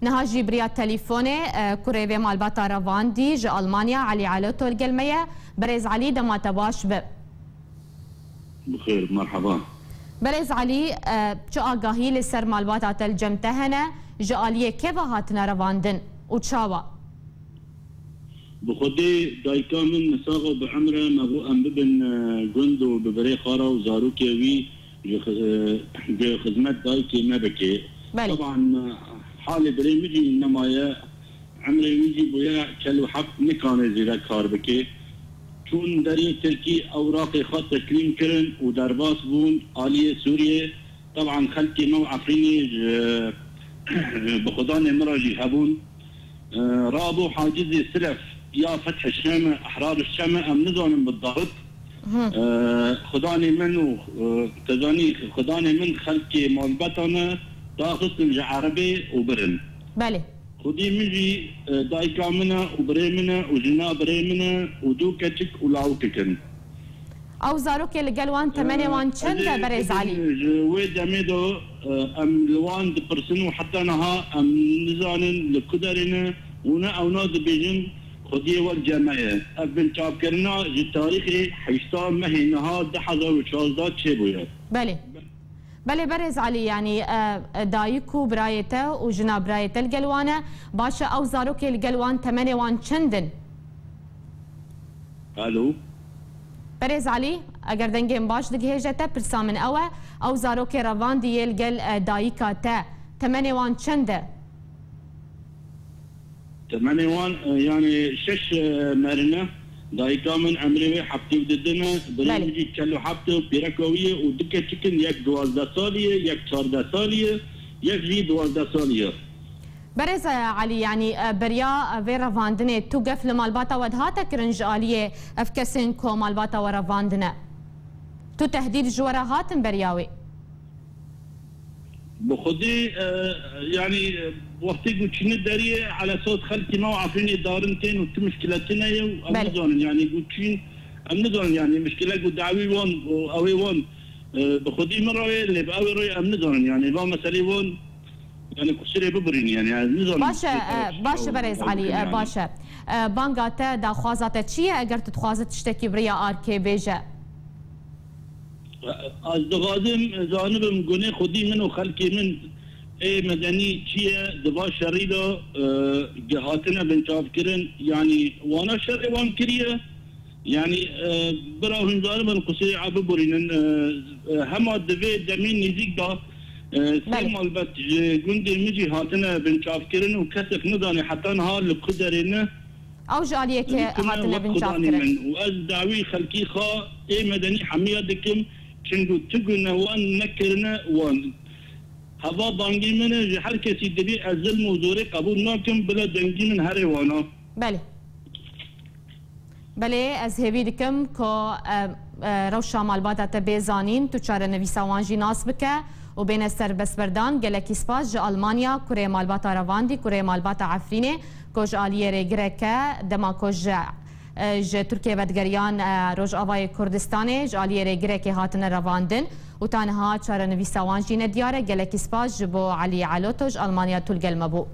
نهاجي بريا تليفوني كوريبي مالباتا رافاندي جي ألمانيا علي علوتو القلمية بريز علي دما تباش بخير مرحبا. بريز علي شو آقاهي لسر مالباتا تلجمتهنا جالية كيف هاتنا رافاندن وتشاوا بخدي دايكا من مساغو بعمره مغو ام ببن جندو ببري خارا وزاروكي وي خدمت دايكي ما بكي. بلي. طبعا حالي بري مجي انما عمري يجي بويا كلو حق نكان زيرا كار بكي چون دري تركي اوراقي خط تكريم كرن ودرباس بون آلية سوريا. طبعا خلتي مو عفريني بخدان مراجي هبون رابو حاجز سلف يا فتح الشامة احرار الشامة ام نظام بالضبط. خداني منو تزاني خداني من خلتي مالبتنا داخل الجعربي وبرن. بلي. خدي مجي دايكا منا وبري منا وجنا بري منا ودوكتك ولاوككن. او زاروكي لقلوان 8 وان چند بريز علي؟ ويدا ميدو ام لوان دبرسن وحتى نها ام نزانن لكدرنا ونا او ناد بيجن خدي والجمعية ابن تابكرنا جي تاريخي حيشتا مهي نها 2014 تشيبويا. بلي. بله برز علي يعني دايكو برايته وجنا برايته القلوانه باشا او زاروكي القلوان 8 وان چندن. الو برز علي اگر دنگين باش دگهجته برسا من او زاروكي رافاندي القل دايكا تا 8 وان چنده. 8 وان يعني 6 مرنه دايكا من عمري حبتي وددنا بريجي كلو حبتي بيركويه ودكه تشكن يك 12 ساليه يك 14 ساليه يك جي 12 ساليه. برز علي يعني بريا فيرا فاندني توقف لمالباتا ودهاتا كرنجاليه افكسنكو مالباتا ورا فاندنا تو تهديد جورا هاتن برياوي بخدي يعني وقتي قلت شنو داري على صوت خالتي ما عارفين دارنتين ومشكلتنا وامازون يعني قلت شين امازون يعني مشكله قلت دعوي وون اوي وون بخدي مره اللي باوي روي امازون يعني ما مسالي وون يعني كسري ببرين يعني امازون باشا بريز علي يعني. باشا بانغاتا دا خوازاتا تشيا اگر تتخوازت تشتكي بريا اركي بيجا از دغادم جانبم گونه خودی منو خلقی من ای مدنی چیه دبا شریدا جهاتنا بنتاف کرن يعني وانا شري وان كريه يعني برا هنزار من قصي عبو برين هما دفي دمين نزيك دا سيما البت جندي مجي هاتنا بنتاف كرن وكسف نضاني حتى نهار لقدرنا او جاليك هاتنا بنتاف كرن واز دعوي خلقي خا اي مدني حميه دكم چندو تقولنا وان نكرنا وان هذا بانجي من حركة دبي ازل موزوري قبول ناكم بلا دنجي من هري وانا. بله بله از هیوی دکم که روشا مالباتا تبیزانین تو چاره نویسا وانجی ناس بکه و بین سر بسبردان گلکی سپاس جا آلمانیا کوره مالباتا رواندی کوره مالباتا عفرینه کج آلیه ریگره که دما کج ج ترکیه بدگریان روج آوای کردستانه جالیه ریگره که هاتن رواندن و تانها چاره نویسا وانجی ندیاره گلکی سپاس جبو علی علوتوج آلمانیا تلگل مبو.